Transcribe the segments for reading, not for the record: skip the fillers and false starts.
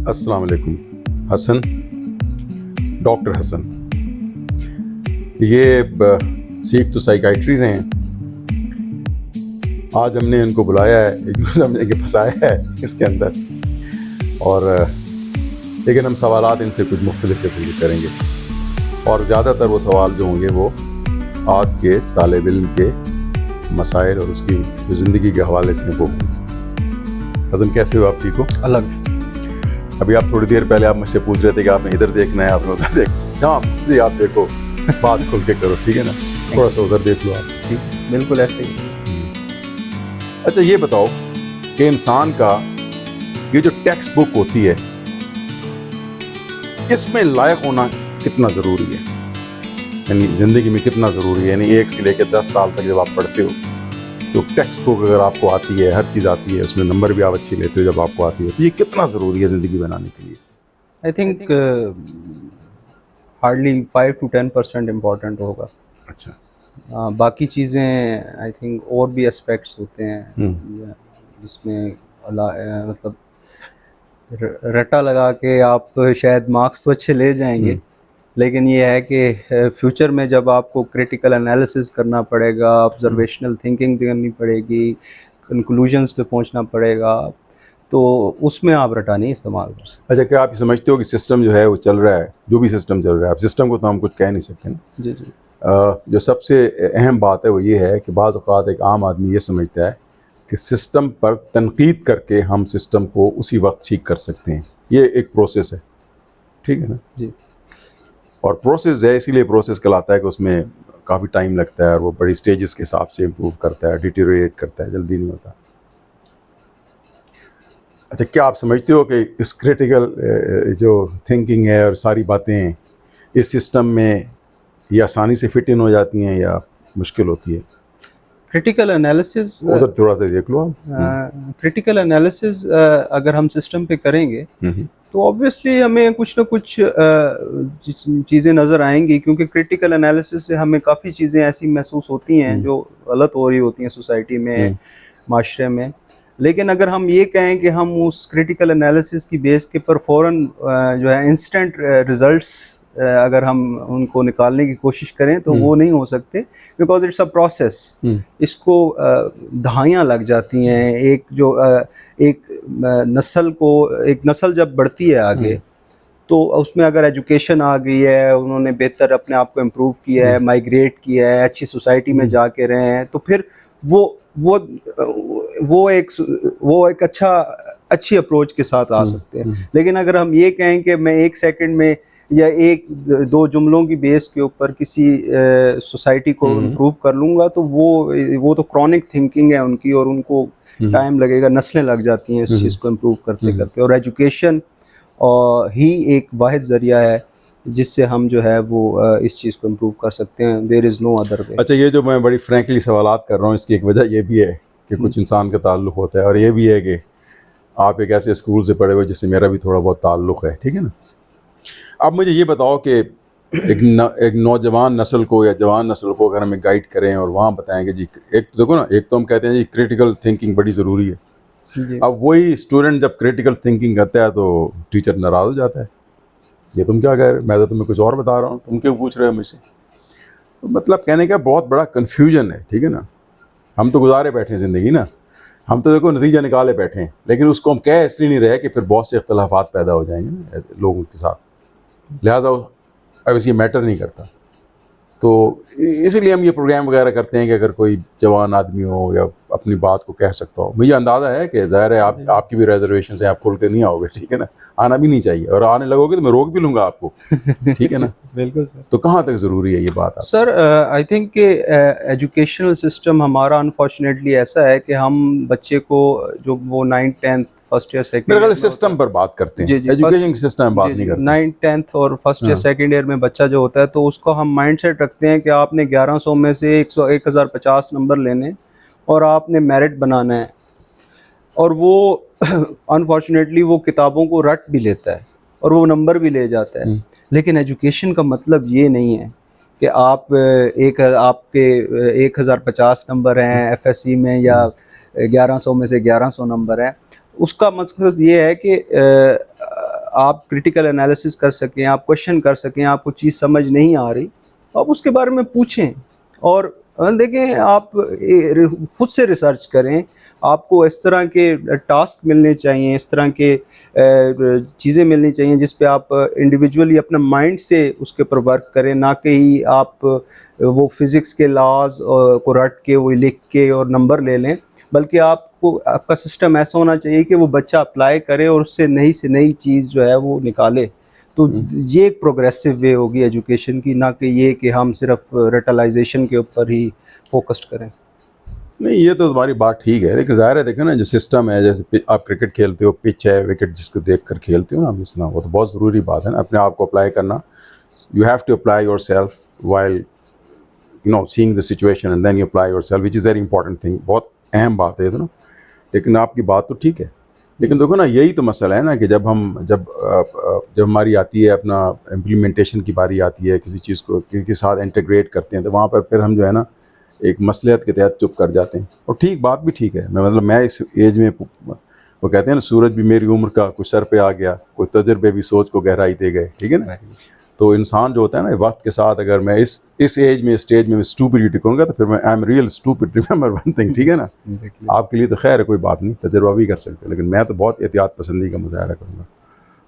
अस्सलाम वालेकुम। हसन, डॉक्टर हसन, ये सीख तो साइकाइट्री रहे हैं। आज हमने इनको बुलाया है, हमने फंसाया है इसके अंदर, और लेकिन हम सवालात इनसे कुछ मुख्तलिफ किस्म के करेंगे, और ज़्यादातर वो सवाल जो होंगे वो आज के तालिब इल्म के मसाइल और उसकी जो ज़िंदगी के हवाले से वो। हसन, कैसे हो आप? ठीक हो? अलग। अभी आप थोड़ी देर पहले आप मुझसे पूछ रहे थे कि आपने इधर देखना है, आपने उधर देख, जहाँ से आप देखो बात खुल के करो, ठीक है ना? थोड़ा सा उधर देख लो आप। ठीक, बिल्कुल ऐसे ही। अच्छा, ये बताओ कि इंसान का ये जो टेक्स्ट बुक होती है, इसमें लायक होना कितना ज़रूरी है, यानी ज़िंदगी में कितना ज़रूरी है? यानी 1 से लेकर 10 साल तक जब आप पढ़ते हो तो टेक्स्ट बुक अगर आपको आती है, हर चीज़ आती है, उसमें नंबर भी आप अच्छी लेते हो जब आपको आती है, तो ये कितना ज़रूरी है ज़िंदगी बनाने के लिए? I think hardly 5 to 10% important होगा। अच्छा। बाकी चीज़ें आई थिंक और भी एस्पेक्ट्स होते हैं जिसमें मतलब रट्टा लगा के आप शायद मार्क्स तो अच्छे ले जाएंगे, लेकिन ये है कि फ्यूचर में जब आपको क्रिटिकल एनालिसिस करना पड़ेगा, ऑब्जर्वेशनल थिंकिंग करनी पड़ेगी, कंक्लूजन्स पे पहुंचना पड़ेगा, तो उसमें आप रटा नहीं इस्तेमाल कर सकते। अच्छा, क्या आप ये समझते हो कि सिस्टम जो है वो चल रहा है, जो भी सिस्टम चल रहा है, अब सिस्टम को तो हम कुछ कह नहीं सकते ना। जी जी। जो सबसे अहम बात है वो ये है कि बाज़ औक़ात एक आम आदमी ये समझता है कि सिस्टम पर तनकीद करके हम सिस्टम को उसी वक्त ठीक कर सकते हैं। ये एक प्रोसेस है, ठीक है ना जी। और प्रोसेस है, इसीलिए प्रोसेस कहलाता है कि उसमें काफ़ी टाइम लगता है और वो बड़ी स्टेजेस के हिसाब से इम्प्रूव करता है, डिटेरियोरेट करता है, जल्दी नहीं होता। अच्छा, क्या आप समझते हो कि इस क्रिटिकल जो थिंकिंग है और सारी बातें इस सिस्टम में ये आसानी से फिट इन हो जाती हैं या मुश्किल होती है? क्रिटिकल एनालिसिस, उधर थोड़ा सा देख लो आप। क्रिटिकल एनालिसिस अगर हम सिस्टम पे करेंगे तो ऑब्वियसली हमें कुछ ना कुछ चीज़ें नज़र आएंगी, क्योंकि क्रिटिकल एनालिसिस से हमें काफ़ी चीज़ें ऐसी महसूस होती हैं जो गलत हो रही होती हैं सोसाइटी में, माशरे में। लेकिन अगर हम ये कहें कि हम उस क्रिटिकल एनालिसिस की बेस के पर फ़ौरन जो है इंस्टेंट रिजल्ट्स अगर हम उनको निकालने की कोशिश करें तो वो नहीं हो सकते, बिकॉज इट्स अ प्रोसेस। इसको दहाइयाँ लग जाती हैं। एक नस्ल जब बढ़ती है आगे, तो उसमें अगर एजुकेशन आ गई है, उन्होंने बेहतर अपने आप को इम्प्रूव किया है, माइग्रेट किया है, अच्छी सोसाइटी में जाके रहे हैं, तो फिर वो एक अच्छी अप्रोच के साथ आ सकते हैं। लेकिन अगर हम ये कहें कि मैं 1 सेकंड में या 1-2 जुमलों की बेस के ऊपर किसी सोसाइटी को इम्प्रूव कर लूँगा, तो वो तो क्रॉनिक थिंकिंग है उनकी, और उनको टाइम लगेगा, नस्लें लग जाती हैं इस चीज़ को इम्प्रूव करते करते। और एजुकेशन ही एक वाहिद ज़रिया है जिससे हम जो है वो इस चीज़ को इम्प्रूव कर सकते हैं। There is no other way. अच्छा, ये जो मैं बड़ी फ्रैंकली सवालात कर रहा हूँ, इसकी एक वजह ये भी है कि कुछ इंसान का ताल्लुक़ होता है, और ये भी है कि आप एक ऐसे स्कूल से पढ़े हुए जिससे मेरा भी थोड़ा बहुत ताल्लुक़ है, ठीक है ना। अब मुझे ये बताओ कि एक नौजवान नस्ल को या जवान नस्ल को अगर हमें गाइड करें और वहाँ बताएंगे जी, एक तो देखो ना, एक तो हम कहते हैं जी क्रिटिकल थिंकिंग बड़ी ज़रूरी है। अब वही स्टूडेंट जब क्रिटिकल थिंकिंग करता है तो टीचर नाराज़ हो जाता है, ये तुम क्या कह रहे हो, मैं तो तुम्हें कुछ और बता रहा हूँ, तुम क्यों पूछ रहे हो मुझसे? तो मतलब कहने का बहुत बड़ा कन्फ्यूजन है, ठीक है ना। हम तो गुजारे बैठे हैं ज़िंदगी ना, हम तो देखो नतीजा निकाले बैठे हैं, लेकिन उसको हम कह इसलिए नहीं रहे कि फिर बहुत से इख्तलाफात पैदा हो जाएंगे ना ऐसे लोगों के साथ, लिहाजा अब ये मैटर नहीं करता। तो इसीलिए हम ये प्रोग्राम वगैरह करते हैं कि अगर कोई जवान आदमी हो या अपनी बात को कह सकता हो। मुझे अंदाज़ा है कि ज़ाहिर है आपकी भी रिजर्वेशन है, आप खुल के नहीं आओगे, ठीक है ना, आना भी नहीं चाहिए, और आने लगोगे तो मैं रोक भी लूँगा आपको, ठीक है ना। बिल्कुल सर। तो कहाँ तक ज़रूरी है ये बात? सर, आई थिंक कि एजुकेशनल सिस्टम हमारा अनफॉर्चुनेटली ऐसा है कि हम बच्चे को जो वो 9th 10th first year second मेरे ख्याल सिस्टम पर बात करते हैं, एजुकेशन सिस्टम में बात नहीं करते। 9th 10th और फर्स्ट ईयर सेकंड ईयर में बच्चा जो होता है, तो उसको हम माइंडसेट रखते हैं कि आपने 1100 में से 1050 नंबर लेने और आपने मेरिट बनाना है, और वो अनफॉर्चुनेटली वो किताबों को रट भी लेता है और वो नंबर भी ले जाता है। लेकिन एजुकेशन का मतलब ये नहीं है कि आपके 1050 नंबर हैं एफएससी में या 1100 में से 1100 नंबर हैं। उसका मकसद ये है कि आप क्रिटिकल एनालिसिस कर सकें, आप क्वेश्चन कर सकें, आपको चीज़ समझ नहीं आ रही, आप उसके बारे में पूछें और देखें, आप खुद से रिसर्च करें। आपको इस तरह के टास्क मिलने चाहिए, इस तरह के चीज़ें मिलनी चाहिए जिस पे आप इंडिविजुअली अपने माइंड से उसके ऊपर वर्क करें, ना कि ही आप वो फिज़िक्स के लॉज को रट के वो लिख के और नंबर ले लें, बल्कि आपको आपका सिस्टम ऐसा होना चाहिए कि वो बच्चा अप्लाई करे और उससे नई से नई चीज़ जो है वो निकाले। तो ये एक प्रोग्रेसिव वे होगी एजुकेशन की, ना कि ये कि हम सिर्फ रटलाइजेशन के ऊपर ही फोकस्ड करें। नहीं, ये तो तुम्हारी बात ठीक है, लेकिन ज़ाहिर है देखो ना, जो सिस्टम है, जैसे आप क्रिकेट खेलते हो, पिच है, विकेट जिसको देख कर खेलते हो ना, मिस ना हो, तो बहुत ज़रूरी बात है ना अपने आप को अप्लाई करना। You have to apply yourself while seeing the situation and then you apply yourself, which is very important thing. बहुत अहम बात है ये तो ना। लेकिन आपकी बात तो ठीक है, लेकिन देखो ना, यही तो मसला है ना कि जब हमारी आती है अपना इम्प्लीमेंटेशन की बारी आती है, किसी चीज़ को किसी के साथ इंटीग्रेट करते हैं, तो वहाँ पर फिर हम जो है ना एक मसलियत के तहत चुप कर जाते हैं। और ठीक बात भी ठीक है, मैं इस एज में, वो कहते हैं ना, सूरज भी मेरी उम्र का कुछ सर पे आ गया, कोई तजर्बे भी सोच को गहराई दे गए, ठीक है ना। तो इंसान जो होता है ना, वक्त के साथ अगर मैं इस एज में, स्टेज में स्टूपिडिटी करूँगा, तो फिर मैं I am real stupid, remember one thing, ठीक है ना। आपके लिए तो खैर है, कोई बात नहीं, तजर्बा भी कर सकते हैं, लेकिन मैं तो बहुत एहतियात पसंदी का मुजाहरा करूँगा।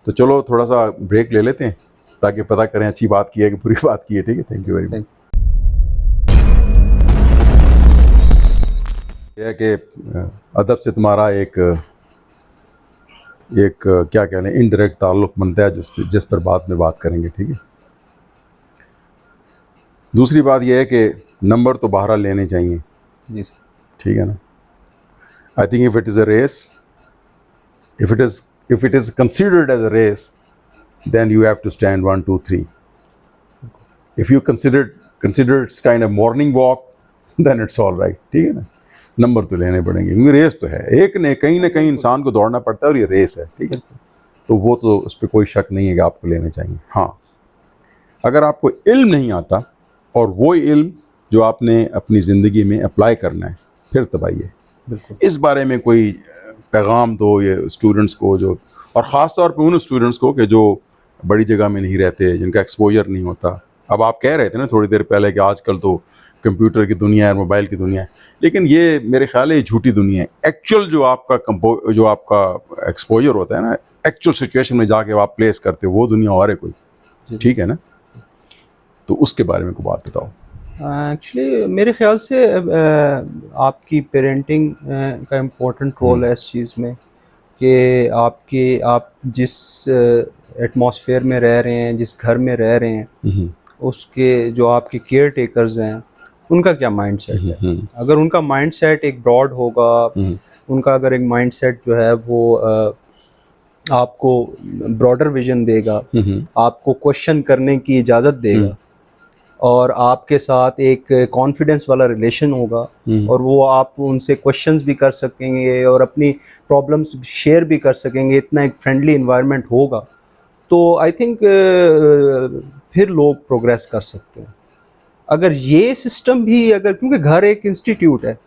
तो चलो थोड़ा सा ब्रेक ले लेते हैं ताकि पता करें अच्छी बात की है कि बुरी बात की है, ठीक है। Thank you very much. यह है कि अदब से तुम्हारा एक क्या कह लें, इनडायरेक्ट ताल्लुक़ बनता है, जिस पर बाद में बात करेंगे, ठीक है। दूसरी बात यह है कि नंबर तो बहरहाल लेने चाहिए, जी सर, ठीक है ना। I think if it is a race, if it is considered as a race, then you have to stand 1 2 3. If you consider it's kind of morning walk, then it's all right, ठीक है ना। Number तो लेने पड़ेंगे क्योंकि race तो है, एक ने कहीं ना कहीं इंसान को दौड़ना पड़ता है और ये रेस है, ठीक है। तो वो तो उस पर कोई शक नहीं है कि आपको लेने चाहिए। हाँ, अगर आपको इल्म नहीं आता और वो इल्म जो आपने अपनी ज़िंदगी में अप्लाई करना है, फिर तबाही है। बिल्कुल। इस बारे में कोई पैगाम दो ये स्टूडेंट्स को, जो, और ख़ास तौर पे उन स्टूडेंट्स को कि जो बड़ी जगह में नहीं रहते, जिनका एक्सपोजर नहीं होता। अब आप कह रहे थे ना थोड़ी देर पहले कि आजकल तो कंप्यूटर की दुनिया है, मोबाइल की दुनिया है, लेकिन ये मेरे ख्याल है ये झूठी दुनिया है। एक्चुअल जो आपका एक्सपोजर होता है ना, एक्चुअल सिचुएशन में जाके आप प्लेस करते हो, वो दुनिया और है कोई, ठीक है ना। तो उसके बारे में कोई बात बताओ। एक्चुअली मेरे ख्याल से आपकी पेरेंटिंग का इम्पोर्टेंट रोल है इस चीज़ में, कि आप जिस एटमॉस्फेयर में रह रहे हैं, जिस घर में रह रहे हैं, उसके जो आपके केयर टेकर्स हैं, उनका क्या माइंडसेट है। अगर उनका माइंडसेट एक ब्रॉड होगा, उनका अगर एक माइंडसेट जो है वो आपको ब्रॉडर विजन देगा, आपको क्वेश्चन करने की इजाज़त देगा, और आपके साथ एक कॉन्फिडेंस वाला रिलेशन होगा, और वो आप उनसे क्वेश्चंस भी कर सकेंगे और अपनी प्रॉब्लम्स शेयर भी कर सकेंगे, इतना एक फ्रेंडली इन्वायरमेंट होगा, तो आई थिंक फिर लोग प्रोग्रेस कर सकते हैं। अगर ये सिस्टम भी, अगर, क्योंकि घर एक इंस्टीट्यूट है,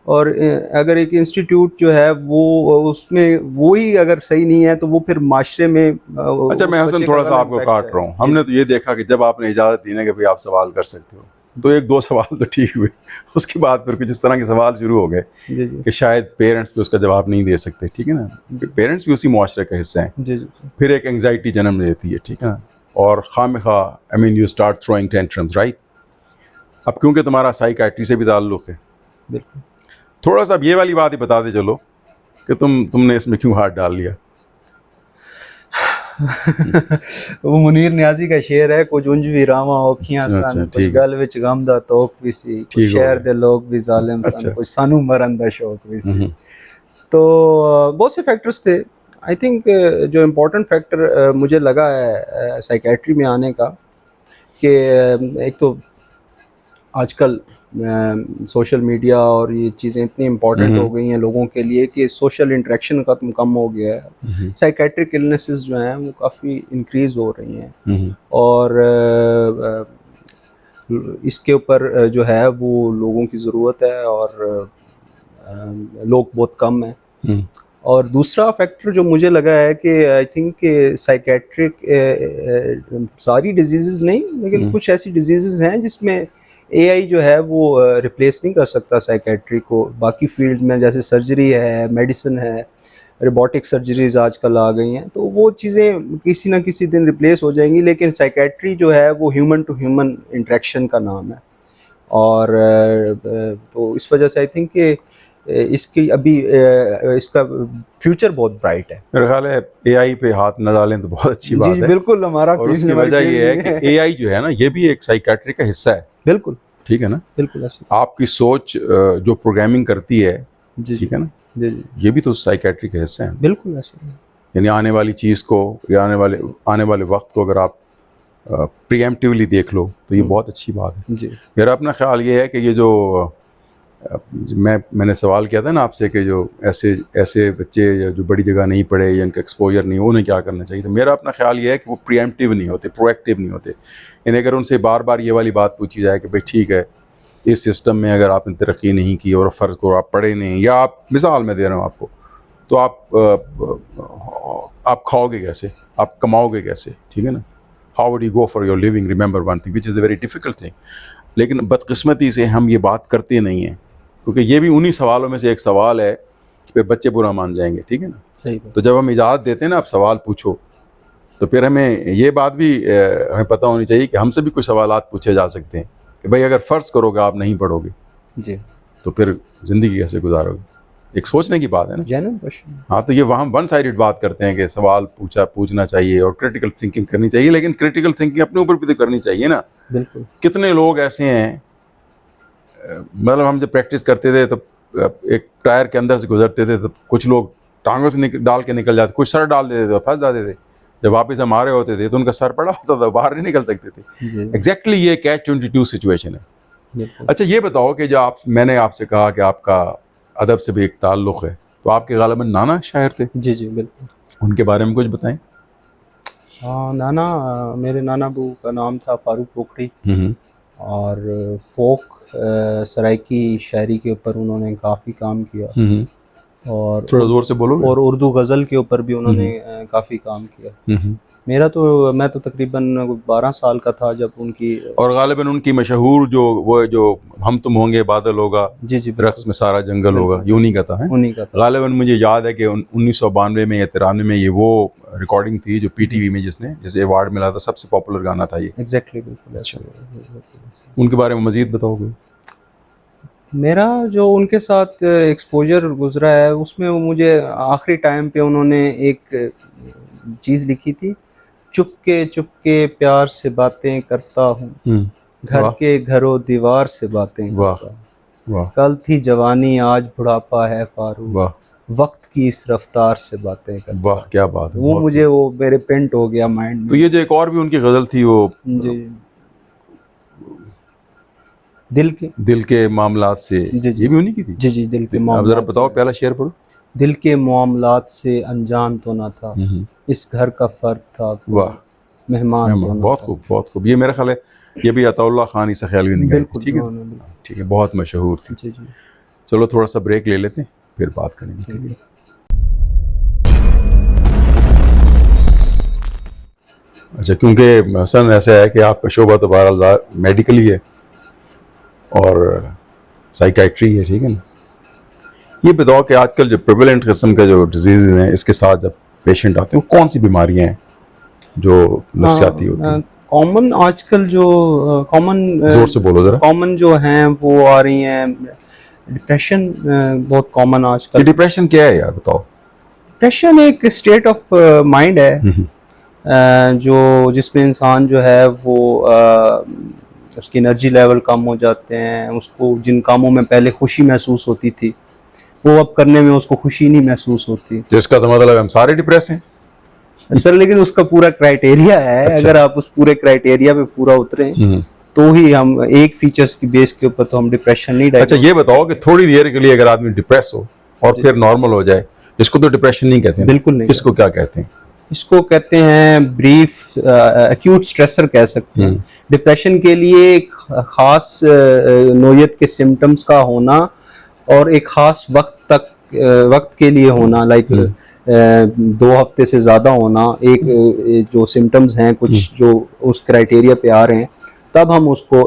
और अगर एक इंस्टीट्यूट जो है वो उसमें वही अगर सही नहीं है, तो वो फिर माशरे में अच्छा, मैं हसन थोड़ा सा आपको काट रहा हूँ। हमने तो ये देखा कि जब आपने इजाज़त दी ना कि भाई आप सवाल कर सकते हो, तो एक दो सवाल तो ठीक हुए, उसके बाद फिर कुछ इस तरह के सवाल शुरू हो गए कि शायद पेरेंट्स भी उसका जवाब नहीं दे सकते, ठीक है ना। पेरेंट्स भी उसी मुआशरे का हिस्सा हैं। फिर एक एंग्जाइटी जन्म लेती है, ठीक है ना, और खामखा I mean you start throwing tantrums, right. अब क्योंकि तुम्हारा साइकाइट्री से भी ताल्लुक़ है, बिल्कुल, थोड़ा सा अब ये वाली बात ही बता दे चलो कि तुमने इसमें क्यों हाथ डाल लिया। वो मुनीर न्याजी का शेर है, कुछ उंज भी रामा औखियां सन, कुछ गल विच गम दा तोक भी सी, कुछ शहर दे लोग भी जालिम सन, कुछ सानू मरन दा शौक भी सी। तो बहुत से फैक्टर्स थे। आई थिंक जो इम्पोर्टेंट फैक्टर मुझे लगा है साइकेट्री में आने का, कि एक तो आजकल सोशल मीडिया और ये चीज़ें इतनी इम्पॉर्टेंट हो गई हैं लोगों के लिए कि सोशल इंटरेक्शन का कम हो गया है। साइकेट्रिक इलनेसेस जो हैं वो काफ़ी इंक्रीज़ हो रही हैं, और इसके ऊपर जो है वो लोगों की ज़रूरत है, और लोग बहुत कम हैं। और दूसरा फैक्टर जो मुझे लगा है कि आई थिंक साइकेट्रिक सारी डिजीज़ नहीं, लेकिन कुछ ऐसी डिजीज़ हैं जिसमें एआई जो है वो रिप्लेस नहीं कर सकता साइकेट्री को। बाकी फील्ड्स में जैसे सर्जरी है, मेडिसिन है, रोबोटिक सर्जरीज आजकल आ गई हैं, तो वो चीज़ें किसी ना किसी दिन रिप्लेस हो जाएंगी, लेकिन साइकेट्री जो है वो ह्यूमन टू ह्यूमन इंटरेक्शन का नाम है। और तो इस वजह से आई थिंक कि इसकी अभी इसका फ्यूचर बहुत ब्राइट है। मेरा ख्याल है एआई पे हाथ न डालें तो बहुत अच्छी बात है। बिल्कुल, हमारा और उसकी वजह ये है कि एआई जो है ना, ये भी एक साइकेट्री का हिस्सा है। बिल्कुल, ठीक है ना, बिल्कुल ऐसे आपकी सोच जो प्रोग्रामिंग करती है, जी, ठीक है ना, जी, ये भी तो साइकेट्री का हिस्सा है। बिल्कुल ऐसे, यानी आने वाली चीज़ को या आने वाले वक्त को अगर आप प्रीएम्प्टिवली देख लो तो ये बहुत अच्छी बात है जी। मेरा अपना ख्याल ये है कि ये जो मैंने सवाल किया था ना आपसे कि जो ऐसे बच्चे या जो बड़ी जगह नहीं पढ़े या इनका एक्सपोजर नहीं हो, उन्हें क्या करना चाहिए, तो मेरा अपना ख्याल ये है कि वो प्रीएम्प्टिव नहीं होते, प्रोएक्टिव नहीं होते। यानी अगर उनसे बार बार ये वाली बात पूछी जाए कि भाई ठीक है, इस सिस्टम में अगर आपने तरक्की नहीं की और फ़र्ज़ को आप पढ़े नहीं, या आप मिसाल में दे रहा हूँ आपको, तो आप खाओगे कैसे, आप कमाओगे कैसे, ठीक है ना, how would you go for your living, remember one thing which is a very difficult thing. लेकिन बदकिस्मती से हम ये बात करते नहीं हैं, क्योंकि ये भी उन्हीं सवालों में से एक सवाल है कि बच्चे बुरा मान जाएंगे, ठीक है ना। सही। तो जब हम इजाज़त देते हैं ना, आप सवाल पूछो, तो फिर हमें ये बात भी हमें पता होनी चाहिए कि हमसे भी कुछ सवालात पूछे जा सकते हैं कि भाई अगर फ़र्ज़ करोगे आप नहीं पढ़ोगे जी, तो फिर ज़िंदगी कैसे गुजारोगे। एक सोचने की बात है ना। Genuine question. हाँ, तो ये वहाँ वन साइडेड बात करते हैं कि सवाल पूछना चाहिए और क्रिटिकल थिंकिंग करनी चाहिए, लेकिन क्रिटिकल थिंकिंग अपने ऊपर भी तो करनी चाहिए ना। बिल्कुल। कितने लोग ऐसे हैं, मतलब हम जब प्रैक्टिस करते थे तो एक टायर के अंदर से गुजरते थे तो कुछ लोग टांगों से डाल के निकल जाते, कुछ सर डाल देते थे और फंस जाते थे। जब वापस हम आ रहे होते थे तो उनका सर पड़ा होता था, बाहर नहीं निकल सकते थे। एग्जैक्टली ये कैच-22 सिचुएशन है। अच्छा ये बताओ कि जो मैंने आपसे कहा कि आपका अदब से भी एक ताल्लुक़ है, तो आपके गालिबन नाना शायर थे? जी, जी, बिल्कुल। उनके बारे में कुछ बताएं। हाँ, नाना, मेरे नाना अबू का नाम था फारूक पोखरी, और फोक सराइकी शायरी के ऊपर उन्होंने काफ़ी काम किया, और थोड़ा ज़ोर से बोलो। और उर्दू गज़ल के ऊपर भी उन्होंने काफ़ी काम किया। मैं तो तकरीबन 12 साल का था जब उनकी, और गालिबन उनकी मशहूर जो हम तुम होंगे बादल होगा, जी, जी, रक्स में सारा जंगल होगा, ये उन्हीं का था। है उन्हीं का था। गालिबन मुझे याद है कि 1992 में या 93 में ये वो रिकॉर्डिंग थी जो पीटीवी में जिसे अवार्ड मिला था, सबसे पॉपुलर गाना था ये। एग्जैक्टली, बिल्कुल। अच्छा, उनके बारे में मज़ीद बताओगे? मेरा जो उनके साथ एक्सपोजर गुजरा है उसमें वो मुझे आखिरी टाइम पे उन्होंने एक चीज़ लिखी थी, चुपके प्यार से बातें करता हूँ, घर के घरों दीवार से बातें करता हूँ, वाह, कल थी जवानी आज बुढ़ापा है फारूक, वाह, वक्त की इस रफ्तार से बातें करता हूँ। वाह, क्या बात है। वो मुझे वो मेरे पेंट हो गया माइंड में। तो ये जो एक और भी उनकी गज़ल थी, वो जी, दिल के मामलात से, जी, ये भी उन्हीं की थी। जी, जी, दिल के आप मामलात। ज़रा बताओ, पहला शेर पढ़ो। दिल के मामलात से अनजान तो ना था, इस घर का फर्द था, वाह, मेहमान तो ना बहुत था। खूब, बहुत खूब। ये मेरा ख्याल है ये भी अताउल्लाह खान ईसा ख्यालवी ने गाई थी, ठीक है, ठीक है, बहुत मशहूर थी। जी, जी। चलो थोड़ा सा ब्रेक ले लेते हैं, फिर बात करेंगे। अच्छा, क्योंकि हसन ऐसा है कि आपका शोबा तो बहरहाल मेडिकली है और साइकेट्री है, ठीक है ना। ये बताओ कि आजकल जो प्रेवलेंट किस्म के जो डिजीज़ हैं, इसके साथ जब पेशेंट आते हैं, वो कौन सी बीमारियां हैं जो नफ्सियाती होती हैं? कॉमन आजकल जो कॉमन, जोर से बोलो जरा। कॉमन जो हैं वो आ रही हैं, डिप्रेशन बहुत कॉमन आजकल। डिप्रेशन क्या है यार, बताओ। डिप्रेशन एक स्टेट ऑफ माइंड है जो जिसमें इंसान जो है वो उसकी एनर्जी लेवल कम हो जाते हैं, उसको जिन कामों में पहले खुशी महसूस होती थी वो अब करने में उसको खुशी नहीं महसूस होती। तो इसका तो मतलब हम सारे डिप्रेस हैं सर, लेकिन उसका पूरा क्राइटेरिया है। अच्छा। अगर आप उस पूरे क्राइटेरिया पे पूरा उतरे तो ही हम एक फीचर्स की बेस के ऊपर तो हम डिप्रेशन नहीं डायग्नोस। अच्छा, ये बताओ कि थोड़ी देर के लिए अगर आदमी डिप्रेस हो और फिर नॉर्मल हो जाए, इसको तो डिप्रेशन नहीं कहते हैं। बिल्कुल नहीं। इसको क्या कहते हैं? इसको कहते हैं ब्रीफ एक्यूट स्ट्रेसर कह सकते हैं। डिप्रेशन के लिए एक खास नोयत के सिम्टम्स का होना और एक खास वक्त तक वक्त के लिए होना, लाइक 2 हफ्ते से ज़्यादा होना, एक जो सिम्टम्स हैं कुछ जो उस क्राइटेरिया पे आ रहे हैं, तब हम उसको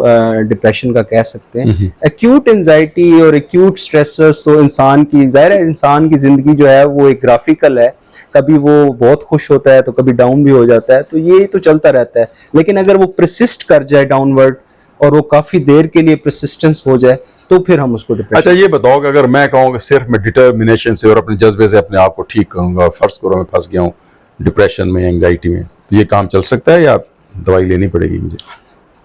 डिप्रेशन का कह सकते हैं। एक्यूट एंजाइटी और एक्यूट स्ट्रेसर्स तो इंसान की, ज़ाहिर है इंसान की ज़िंदगी जो है वो एक ग्राफिकल है, कभी वो बहुत खुश होता है तो कभी डाउन भी हो जाता है, तो ये तो चलता रहता है। लेकिन अगर वो प्रसिस्ट कर जाए डाउनवर्ड और वो काफ़ी देर के लिए प्रसिस्टेंस हो जाए, तो फिर हम उसको डिप्रेशन। अच्छा ये बताओ कि अगर मैं कहूँ कि सिर्फ मैं डिटर्मिनेशन से और अपने जज्बे से अपने आप को ठीक करूँगा, और फर्ज करो मैं फंस गया हूँ डिप्रेशन में, एंजाइटी में, तो ये काम चल सकता है या दवाई लेनी पड़ेगी मुझे?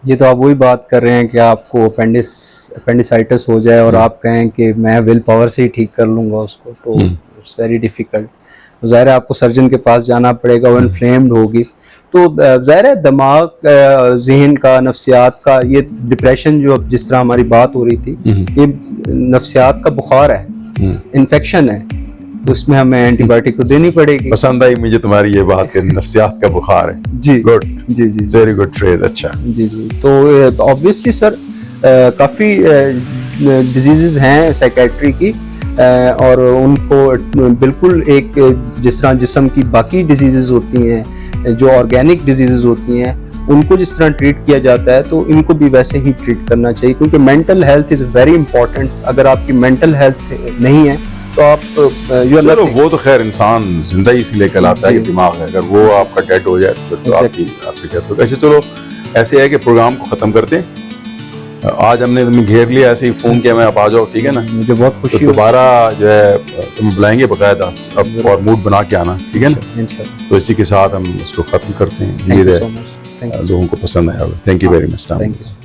ये तो आप वही बात कर रहे हैं कि आपको अपेंडिसाइटिस हो जाए और आप कहें कि मैं विल पावर से ही ठीक कर लूँगा उसको, तो इट्स वेरी डिफ़िकल्ट। ज़ाहिर है आपको सर्जन के पास जाना पड़ेगा, वो इन्फ्लेम्ड होगी, तो ज़ाहिर है दिमाग, जहन का, नफ्सियात का, ये डिप्रेशन जो जिस तरह हमारी बात हो रही थी, ये नफ्सियात का बुखार है, इन्फेक्शन है, तो इसमें हमें एंटीबायोटिक तो देनी पड़ेगी। पसंद आई मुझे तुम्हारी ये बात कि नफ्सियात का बुखार है। जी गुड, जी जी वेरी गुड फ्रेज। अच्छा जी जी, तो ऑब्वियसली सर काफ़ी डिजीज़ हैं साइकेट्री की, और उनको बिल्कुल एक जिस तरह जिस्म की बाकी डिजीज़ होती हैं, जो ऑर्गेनिक डिजीज़ होती हैं, उनको जिस तरह ट्रीट किया जाता है, तो इनको भी वैसे ही ट्रीट करना चाहिए, क्योंकि mental health is very important. अगर आपकी मेंटल हेल्थ नहीं है तो आप चलो वो तो खैर इंसान जिंदा ही इसलिए कहलाता है कि दिमाग है, अगर वो आपका डेड हो जाए तो फिर तो आपकी डेथ हो। ऐसे चलो ऐसे है कि प्रोग्राम को ख़त्म करते हैं। आज हमने तुम्हें घेर लिया, ऐसे ही फ़ोन किया मैं, आप आ जाओ, ठीक है ना? मुझे बहुत खुशी तो दोबारा जो है तुम्हें बुलाएंगे बाकायदा, अब और मूड बना के आना, ठीक है ना? तो इसी के साथ हम इसको ख़त्म करते हैं। उम्मीद है लोगों को पसंद आया होगा। Thank you very much. Thank you.